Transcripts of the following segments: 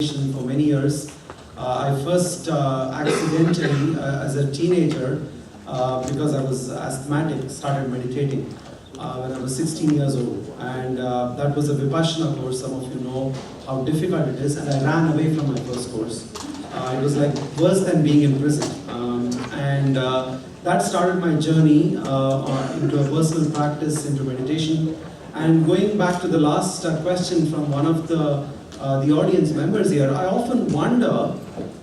For many years. I first accidentally, as a teenager, because I was asthmatic, started meditating when I was 16 years old. And that was a Vipassana course. Some of you know how difficult it is. And I ran away from my first course. It was like worse than being in prison. That started my journey into a personal practice, into meditation. And going back to the last question from one of the audience members here, I often wonder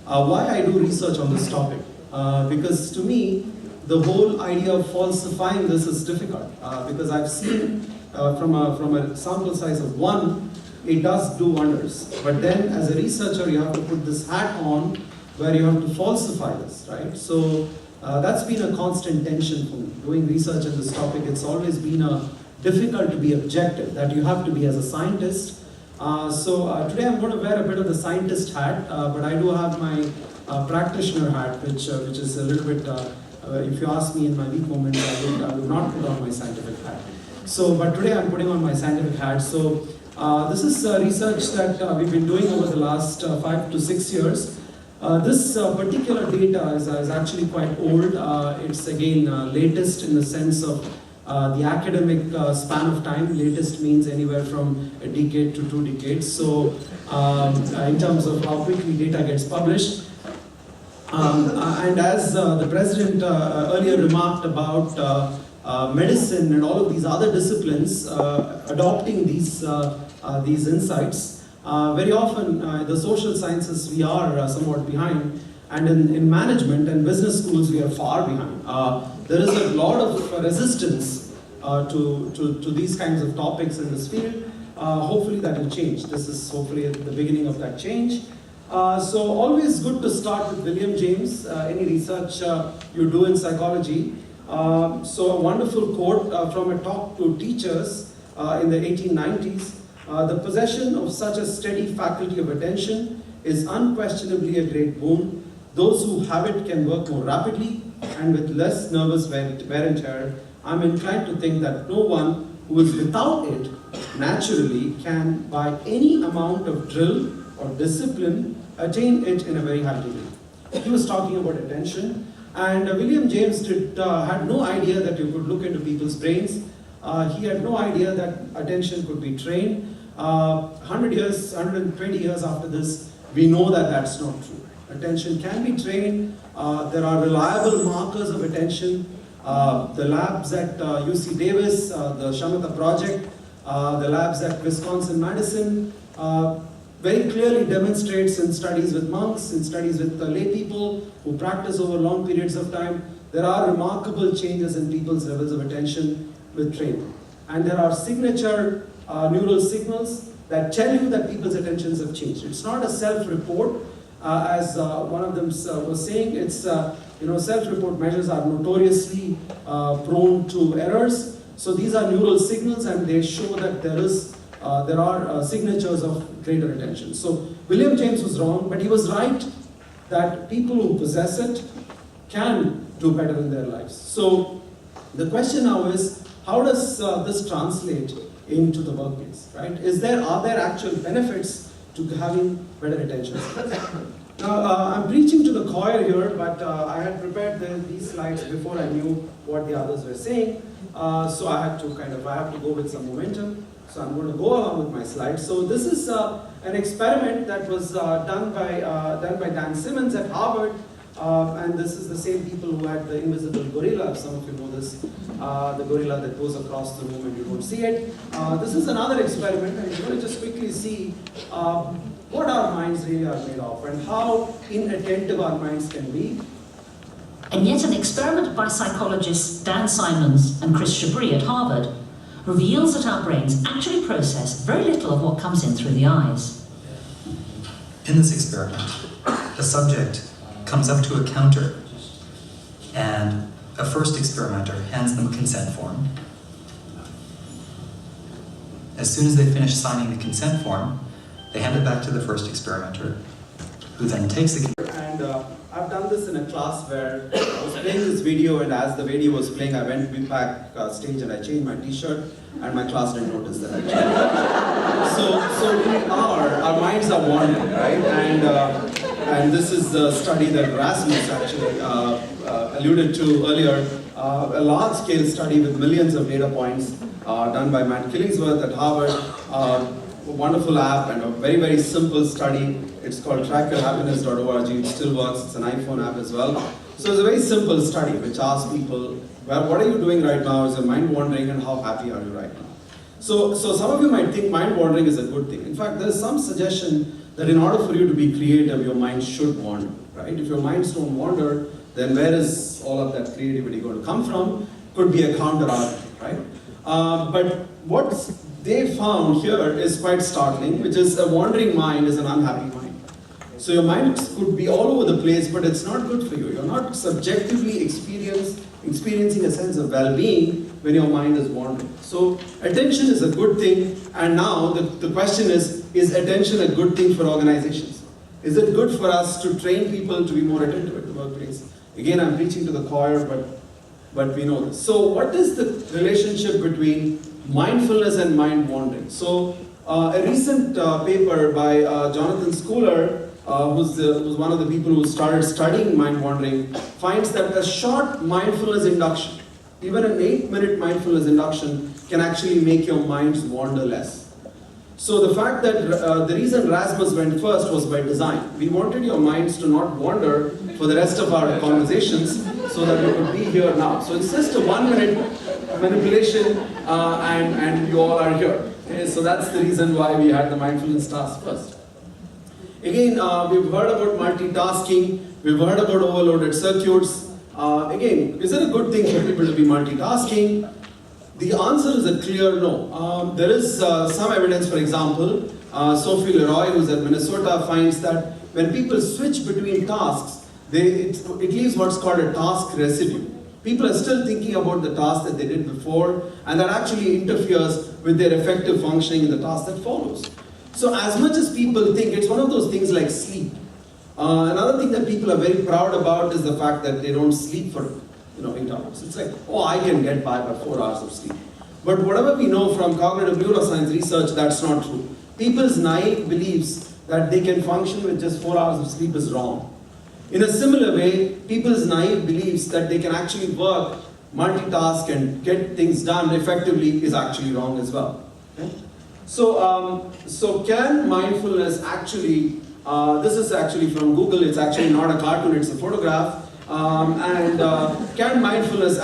why I do research on this topic. Because to me, the whole idea of falsifying this is difficult. Because I've seen from a sample size of 1, it does do wonders. But then as a researcher, you have to put this hat on where you have to falsify this, right? So that's been a constant tension for me. Doing research on this topic, it's always been difficult to be objective, that you have to be as a scientist. Today I'm going to wear a bit of the scientist hat, but I do have my practitioner hat, which is a little bit, if you ask me in my weak moments, I would not put on my scientific hat. But today I'm putting on my scientific hat. So this is research that we've been doing over the last 5 to 6 years. This particular data is actually quite old. It's again latest in the sense of the academic span of time. Latest means anywhere from a decade to 2 decades. So in terms of how quickly data gets published. And as the President earlier remarked about medicine and all of these other disciplines adopting these insights, very often the social sciences we are somewhat behind, and in management and business schools we are far behind. There is a lot of resistance to these kinds of topics in this field. Hopefully that will change. This is hopefully the beginning of that change. So always good to start with William James, any research you do in psychology. So a wonderful quote from a talk to teachers in the 1890s. The possession of such a steady faculty of attention is unquestionably a great boon. Those who have it can work more rapidly and with less nervous wear and tear. I'm inclined to think that no one who is without it naturally can, by any amount of drill or discipline, attain it in a very high degree. He was talking about attention, and William James had no idea that you could look into people's brains. He had no idea that attention could be trained. 100 years, 120 years after this, we know that that's not true. Attention can be trained. There are reliable markers of attention. The labs at UC Davis, the Shamatha Project, the labs at Wisconsin-Madison, very clearly demonstrates in studies with monks, in studies with lay people who practice over long periods of time, there are remarkable changes in people's levels of attention with training. And there are signature neural signals that tell you that people's attentions have changed. It's not a self-report, as one of them was saying. It's self-report measures are notoriously prone to errors. So these are neural signals, and they show that there are signatures of greater attention. So William James was wrong, but he was right that people who possess it can do better in their lives. So the question now is, how does this translate into the workplace, right? Are there actual benefits to having better attention? Now, I'm preaching to the choir here, but I had prepared these slides before I knew what the others were saying. So I have to go with some momentum. So I'm going to go along with my slides. So this is an experiment that was done by Dan Simmons at Harvard. And this is the same people who had the invisible gorilla. Some of you know this, the gorilla that goes across the room and you don't see it. This is another experiment, and you're going to just quickly see what our minds really are made of and how inattentive our minds can be. And yet an experiment by psychologists Dan Simons and Chris Chabris at Harvard reveals that our brains actually process very little of what comes in through the eyes. In this experiment, the subject comes up to a counter, and a first experimenter hands them a consent form. As soon as they finish signing the consent form, they hand it back to the first experimenter, who then takes the... And I've done this in a class where I was playing this video, and as the video was playing, I went back stage and I changed my t-shirt, and my class didn't notice that I changed. So our minds are wandering, right? And this is the study that Rasmus actually alluded to earlier, a large-scale study with millions of data points done by Matt Killingsworth at Harvard. A wonderful app and a very, very simple study. It's called trackyourhappiness.org. It still works. It's an iPhone app as well. So it's a very simple study which asks people, well, what are you doing right now? Is your mind wandering, and how happy are you right now? So some of you might think mind wandering is a good thing. In fact, there is some suggestion that in order for you to be creative, your mind should wander, right? If your minds don't wander, then where is all of that creativity going to come from? Could be a counter argument, right? But what they found here is quite startling, which is a wandering mind is an unhappy mind. So your mind could be all over the place, but it's not good for you. You're not subjectively experiencing a sense of well-being when your mind is wandering. So attention is a good thing, and now the question is attention a good thing for organizations? Is it good for us to train people to be more attentive at the workplace? Again, I'm preaching to the choir, but we know this. So what is the relationship between mindfulness and mind wandering? So a recent paper by Jonathan Schooler, who's one of the people who started studying mind wandering, finds that a short mindfulness induction, even an 8-minute mindfulness induction, can actually make your minds wander less. So the fact that the reason Rasmus went first was by design. We wanted your minds to not wander for the rest of our conversations so that we could be here now. So it's just a 1-minute manipulation and you all are here. Okay? So that's the reason why we had the mindfulness task first. Again, we've heard about multitasking, we've heard about overloaded circuits. Again, is it a good thing for people to be multitasking? The answer is a clear no. There is some evidence, for example, Sophie Leroy, who's at Minnesota, finds that when people switch between tasks, it leaves what's called a task residue. People are still thinking about the task that they did before, and that actually interferes with their effective functioning in the task that follows. So as much as people think, it's one of those things like sleep. Another thing that people are very proud about is the fact that they don't sleep for 8 hours. It's like, oh, I can get by 4 hours of sleep. But whatever we know from cognitive neuroscience research, that's not true. People's naive beliefs that they can function with just 4 hours of sleep is wrong. In a similar way, people's naive beliefs that they can actually work, multitask, and get things done effectively is actually wrong as well. Okay? So can mindfulness actually, this is actually from Google, it's actually not a cartoon, it's a photograph. Can mindfulness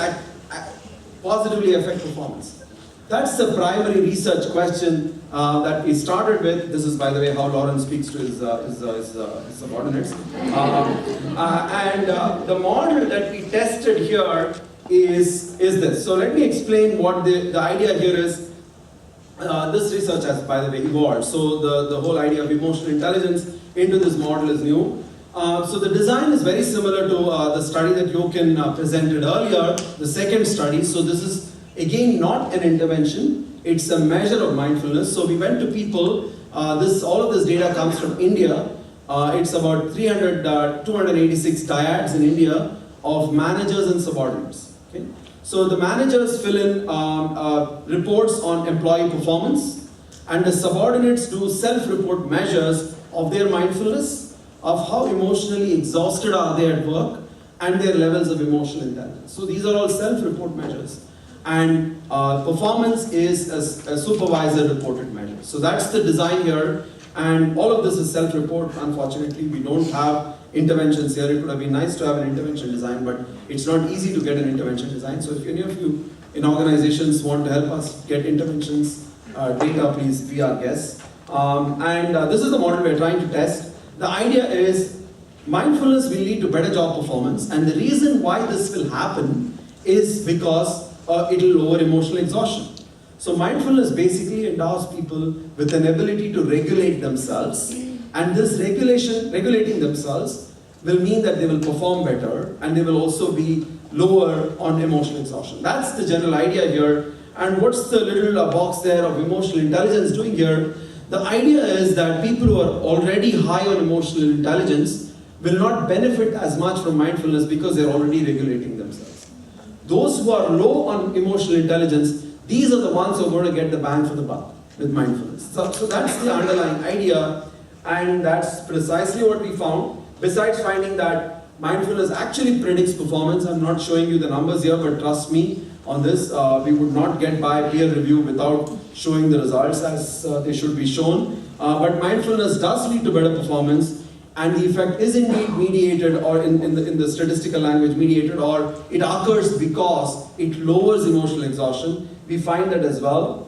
positively affect performance? That's the primary research question that we started with. This is, by the way, how Lawrence speaks to his subordinates. The model that we tested here is this. So let me explain what the idea here is. This research has, by the way, evolved. So the whole idea of emotional intelligence into this model is new. So the design is very similar to the study that Jochen presented earlier, the second study. So this is, again, not an intervention. It's a measure of mindfulness. So we went to people. All of this data comes from India. It's about 286 dyads in India of managers and subordinates. Okay? So the managers fill in reports on employee performance, and the subordinates do self-report measures of their mindfulness, of how emotionally exhausted are they at work, and their levels of emotional intelligence. So these are all self-report measures. And performance is a supervisor reported measure. So that's the design here. And all of this is self-report. Unfortunately, we don't have interventions here. It would have been nice to have an intervention design, but it's not easy to get an intervention design. So if any of you in organizations want to help us get interventions data, please be our guests. This is the model we're trying to test. The idea is mindfulness will lead to better job performance, and the reason why this will happen is because it will lower emotional exhaustion. So mindfulness basically endows people with an ability to regulate themselves, and this regulating themselves will mean that they will perform better, and they will also be lower on emotional exhaustion. That's the general idea here. And what's the little box there of emotional intelligence doing here? The idea is that people who are already high on emotional intelligence will not benefit as much from mindfulness because they're already regulating themselves. Those who are low on emotional intelligence, these are the ones who are going to get the bang for the buck with mindfulness. So that's the underlying idea, and that's precisely what we found. Besides finding that mindfulness actually predicts performance, I'm not showing you the numbers here, but trust me on this, we would not get by peer review without showing the results as they should be shown. But mindfulness does lead to better performance, and the effect is indeed mediated, or in the statistical language mediated, or it occurs because it lowers emotional exhaustion. We find that as well.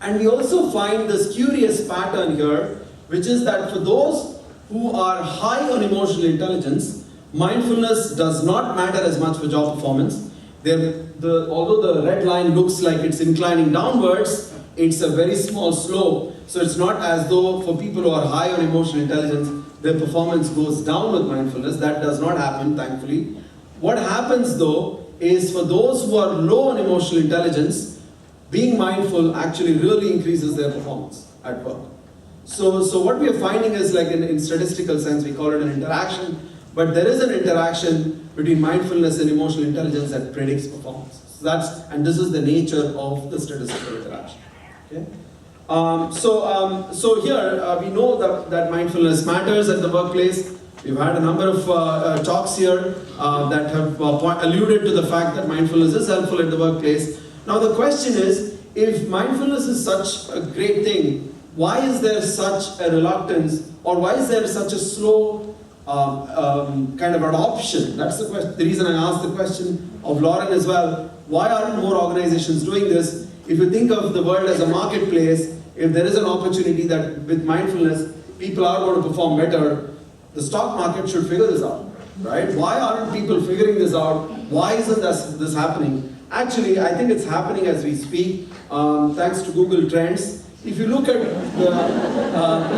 And we also find this curious pattern here, which is that for those who are high on emotional intelligence, mindfulness does not matter as much for job performance. Although the red line looks like it's inclining downwards, it's a very small slope. So it's not as though for people who are high on emotional intelligence, their performance goes down with mindfulness. That does not happen, thankfully. What happens though is for those who are low on emotional intelligence, being mindful actually really increases their performance at work. So what we are finding is, like in statistical sense, we call it an interaction, but there is an interaction between mindfulness and emotional intelligence that predicts performance. So and this is the nature of the statistical interaction. Okay? So here we know that mindfulness matters at the workplace. We've had a number of talks here that have alluded to the fact that mindfulness is helpful at the workplace. Now the question is, if mindfulness is such a great thing, why is there such a reluctance, or why is there such a slow kind of adoption? That's the question. The reason I asked the question of Lauren as well. Why aren't more organizations doing this? If you think of the world as a marketplace, if there is an opportunity that with mindfulness, people are going to perform better, the stock market should figure this out, right? Why aren't people figuring this out? Why isn't this happening? Actually, I think it's happening as we speak, thanks to Google Trends. If you look at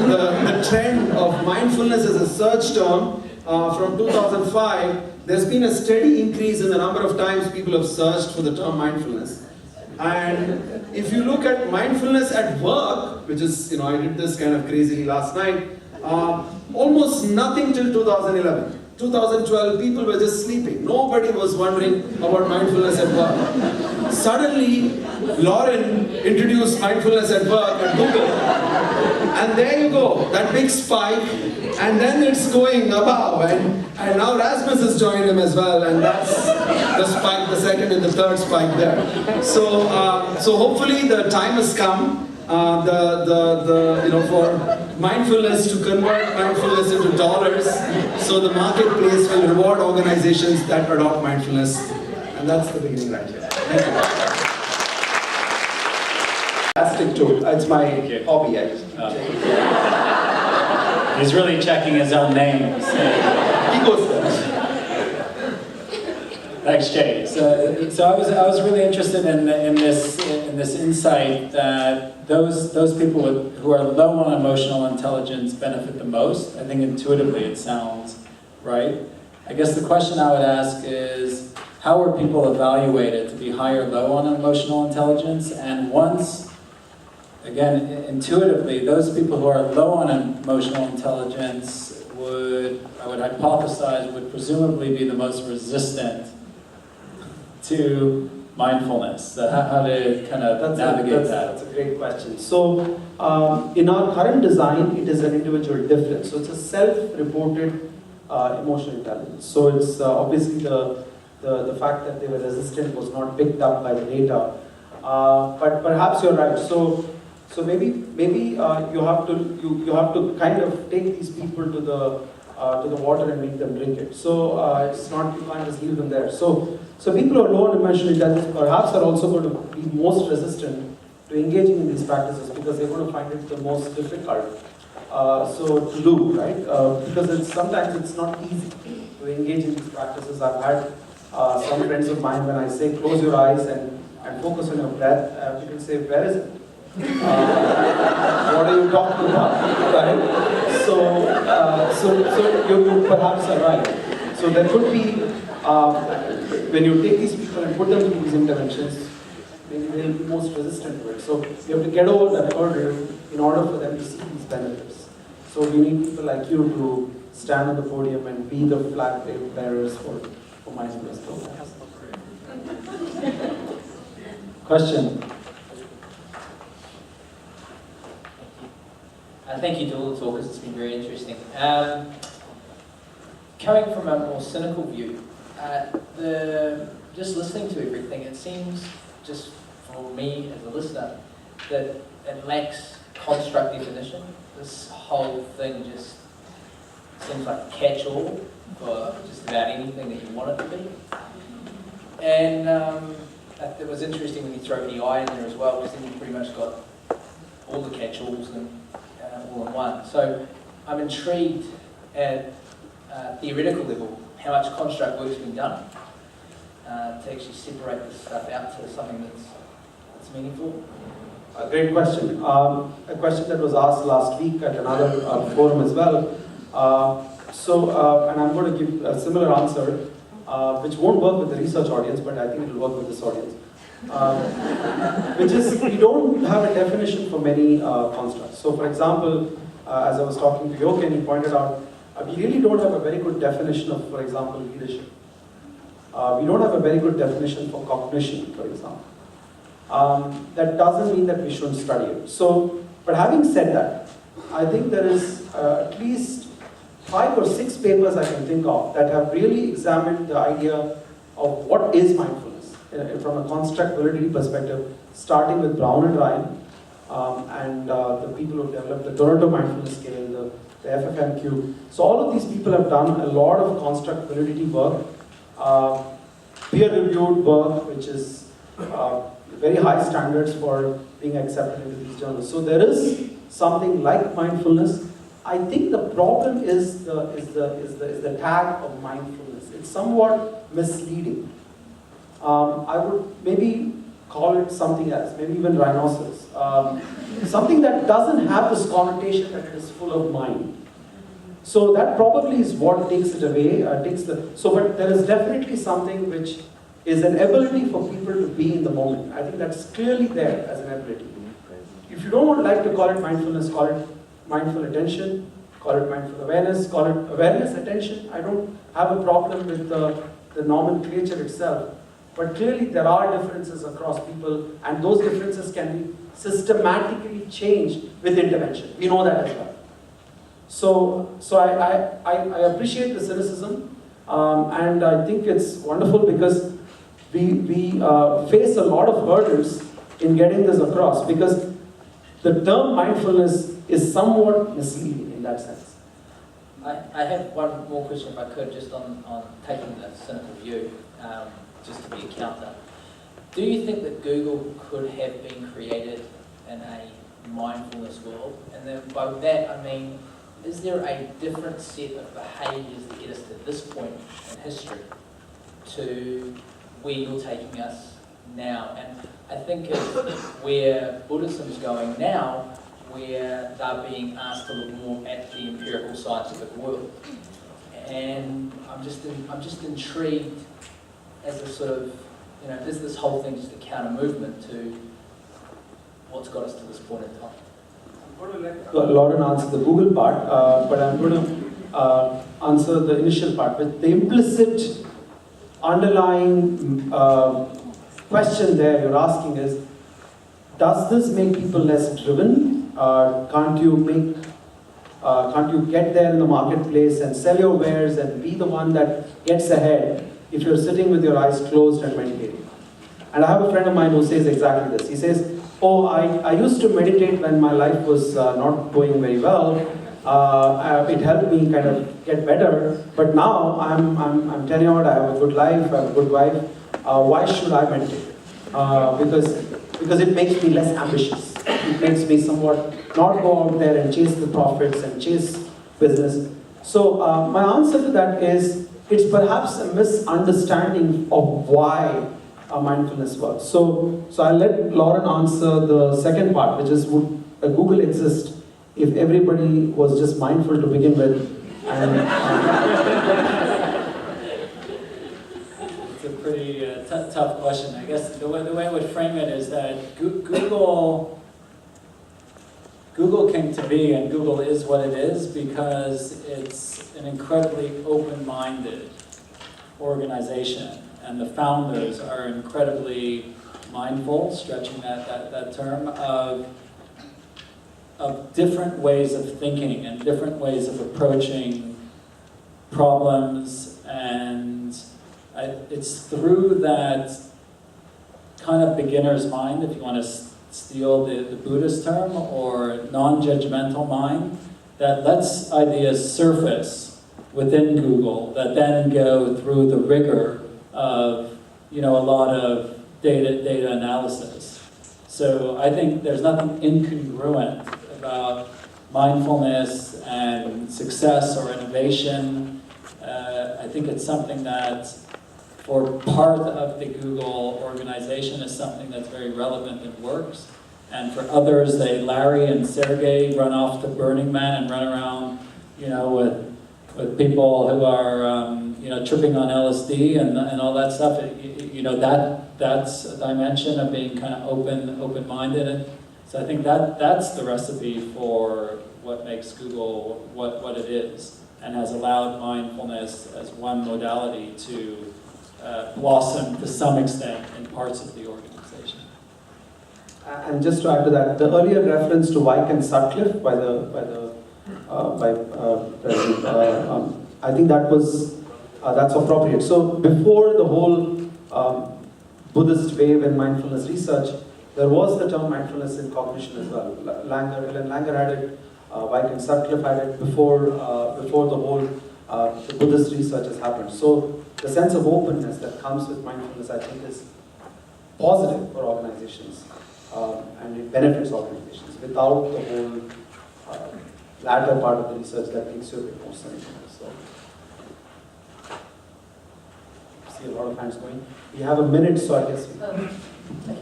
the trend of mindfulness as a search term from 2005, there's been a steady increase in the number of times people have searched for the term mindfulness. And if you look at mindfulness at work, which is, I did this kind of crazily last night, almost nothing till 2011. 2012, people were just sleeping. Nobody was wondering about mindfulness at work. Suddenly, Lauren introduced mindfulness at work at Google. And there you go, that big spike. And then it's going above. And now Rasmus has joined him as well. And that's the spike, the second and the third spike there. So hopefully the time has come. For mindfulness to convert mindfulness into dollars, so the marketplace will reward organizations that adopt mindfulness, and that's the beginning right here. Thank you. Plastic too. It's my hobby. He's really checking his own name. He goes there. Thanks, Jay. So I was really interested in this insight that those people who are low on emotional intelligence benefit the most. I think intuitively it sounds right. I guess the question I would ask is, how are people evaluated to be high or low on emotional intelligence? And once, again, intuitively, those people who are low on emotional intelligence I would hypothesize, would presumably be the most resistant to mindfulness. So how to kind of navigate that? That's a great question. So in our current design, it is an individual difference. So it's a self-reported emotional intelligence. So it's obviously the fact that they were resistant was not picked up by the data. But perhaps you're right. So maybe you have to kind of take these people to the water and make them drink it. So it's not, you can't just leave them there. So people who are low on emotional intelligence perhaps are also going to be most resistant to engaging in these practices because they're going to find it the most difficult to do, right? Because sometimes it's not easy to engage in these practices. I've had some friends of mine, when I say close your eyes and focus on your breath, people say, where is it? What are you talking about? Right? So you perhaps are right. So there could be, when you take these people and put them through these interventions, maybe they'll be most resistant to it. So you have to get over that hurdle in order for them to see these benefits. So we need people like you stand on the podium and be the flag bearers for mindfulness programs. Question? Thank you to all the talkers, it's been very interesting. Coming from a more cynical view, just listening to everything, it seems, just for me as a listener, that it lacks construct definition. This whole thing just seems like a catch-all for just about anything that you want it to be. And it was interesting when you throw EI in there as well, because then you pretty much got all the catch-alls all in one. So I'm intrigued at theoretical level how much construct work's been done to actually separate this stuff out to something that's meaningful. A great question. A question that was asked last week at another forum as well. And I'm going to give a similar answer, which won't work with the research audience, but I think it will work with this audience. Which is, we don't have a definition for many constructs. So for example, as I was talking to Jochen, he pointed out, we really don't have a very good definition of, for example, leadership. We don't have a very good definition for cognition, for example. That doesn't mean that we shouldn't study it. So, but having said that, I think there is at least 5 or 6 papers I can think of that have really examined the idea of what is mindfulness from a construct validity perspective, starting with Brown and Ryan and the people who developed the Toronto mindfulness scale, the FFMQ. So all of these people have done a lot of construct validity work, peer-reviewed work, which is very high standards for being accepted into these journals. So there is something like mindfulness. I think the problem is the tag of mindfulness. It's somewhat misleading. I would maybe call it something else, maybe even rhinoceros. Something that doesn't have this connotation that it is full of mind. So that probably is what takes it away. But there is definitely something which is an ability for people to be in the moment. I think that's clearly there as an ability. If you don't like to call it mindfulness, call it mindful attention, call it mindful awareness, call it awareness attention. I don't have a problem with the nomenclature itself. But clearly there are differences across people, and those differences can be systematically changed with intervention. We know that as well. So I appreciate the cynicism, and I think it's wonderful because we face a lot of hurdles in getting this across, because the term mindfulness is somewhat misleading in that sense. I have one more question, if I could, just on taking the cynical view, just to be a counter. Do you think that Google could have been created in a mindfulness world? And then by that I mean, is there a different set of behaviours that get us to this point in history to where you're taking us now? And I think of where Buddhism's going now, where they're being asked to look more at the empirical scientific world. And I'm just intrigued as a sort of, is this whole thing just a counter movement to what's got us to this point in time? I'm going to let Lauren answer the Google part, but I'm going to answer the initial part. But the implicit underlying question there you're asking is, does this make people less driven? Can't you get there in the marketplace and sell your wares and be the one that gets ahead if you're sitting with your eyes closed and meditating? And I have a friend of mine who says exactly this. He says, oh, I used to meditate when my life was not going very well. It helped me kind of get better, but now I'm tenured, I have a good life, I have a good wife. Why should I meditate? Because it makes me less ambitious. It makes me somewhat not go out there and chase the profits and chase business. So my answer to that is, it's perhaps a misunderstanding of why mindfulness works. So I'll let Lauren answer the second part, which is, would Google exist if everybody was just mindful to begin with? And, It's a pretty tough question. I guess the way I would frame it is that Google Google came to be, and Google is what it is because it's an incredibly open-minded organization, and the founders are incredibly mindful, stretching that term, of different ways of thinking and different ways of approaching problems, and it's through that kind of beginner's mind, if you want to steal the Buddhist term, or non-judgmental mind, that lets ideas surface within Google that then go through the rigor of, a lot of data analysis. So I think there's nothing incongruent about mindfulness and success or innovation. I think it's something that, for part of the Google organization, is something that's very relevant and works. And for others, Larry and Sergey run off to Burning Man and run around, with people who are, tripping on LSD and all that stuff. That's a dimension of being kind of open-minded. And so I think that's the recipe for what makes Google what it is, and has allowed mindfulness as one modality to blossom to some extent in parts of the organization. And just to add to that, the earlier reference to Wyke and Sutcliffe by President, I think that's appropriate. So before the whole Buddhist wave in mindfulness research, there was the term mindfulness in cognition as well. Langer had it, Wyke and Sutcliffe had it before the whole the Buddhist research has happened. So the sense of openness that comes with mindfulness, I think, is positive for organizations, and it benefits organizations without the whole latter part of the research that makes you a bit more cynical. So, I see a lot of hands going. We have a minute, so I guess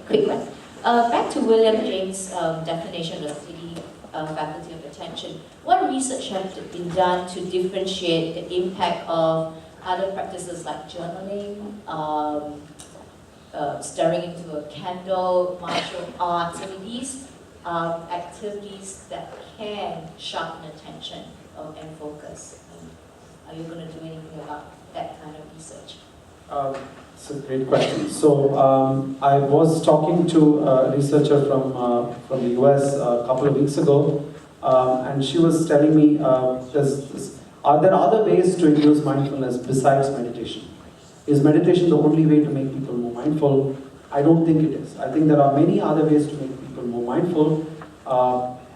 quick one. Back to William James' definition of the faculty of attention. What research has been done to differentiate the impact of other practices like journaling, staring into a candle, martial arts? I mean, these are activities that can sharpen attention and focus. Are you going to do anything about that kind of research? It's a great question. So I was talking to a researcher from the US a couple of weeks ago, and she was telling me, are there other ways to induce mindfulness besides meditation? Is meditation the only way to make people more mindful? I don't think it is. I think there are many other ways to make people more mindful.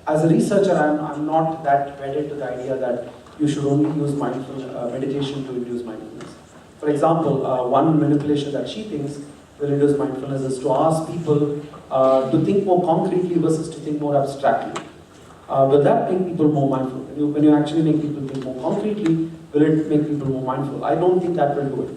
As a researcher, I'm not that wedded to the idea that you should only use meditation to induce mindfulness. For example, one manipulation that she thinks will induce mindfulness is to ask people to think more concretely versus to think more abstractly. Will that make people more mindful? When you actually make people think more concretely, will it make people more mindful? I don't think that will do it.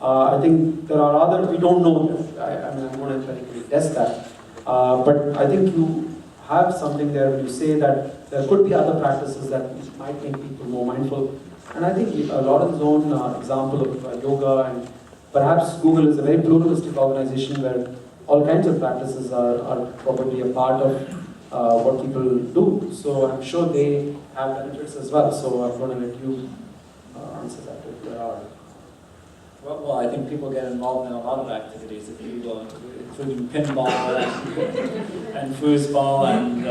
I think there are other, we don't know, I'm going to emphatically test that. But I think you have something there when you say that there could be other practices that might make people more mindful. And I think Lauren's own example of yoga, and perhaps Google is a very pluralistic organization where all kinds of practices are probably a part of what people do. So I'm sure they have benefits as well. So I'm going to let you answer that if there are. Well, I think people get involved in a lot of activities at Google, including pinball and foosball, and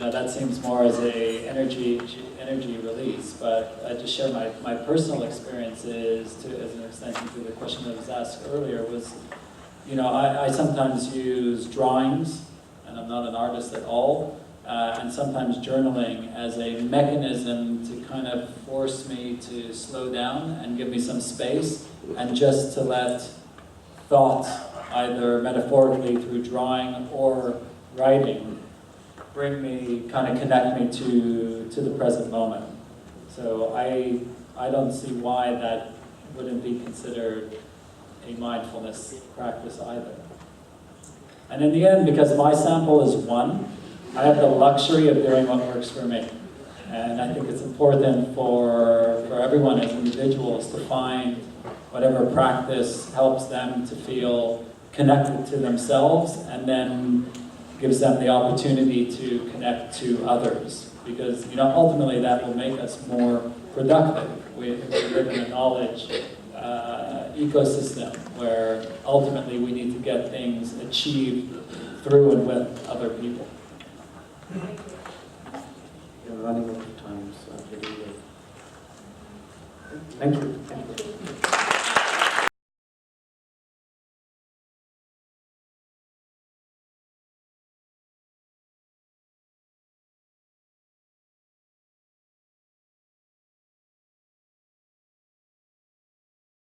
that seems more as a energy release. But I just share my personal experiences as an extension to the question that was asked earlier. Was, I sometimes use drawings, and I'm not an artist at all, and sometimes journaling as a mechanism to kind of force me to slow down and give me some space, and just to let thought, either metaphorically through drawing or writing, connect me to the present moment. So I don't see why that wouldn't be considered a mindfulness practice either. And in the end, because my sample is one, I have the luxury of doing what works for me. And I think it's important for everyone as individuals to find whatever practice helps them to feel connected to themselves, and then gives them the opportunity to connect to others, because ultimately that will make us more productive. We live in a knowledge ecosystem where ultimately we need to get things achieved through and with other people. You're running out of time, so thank you.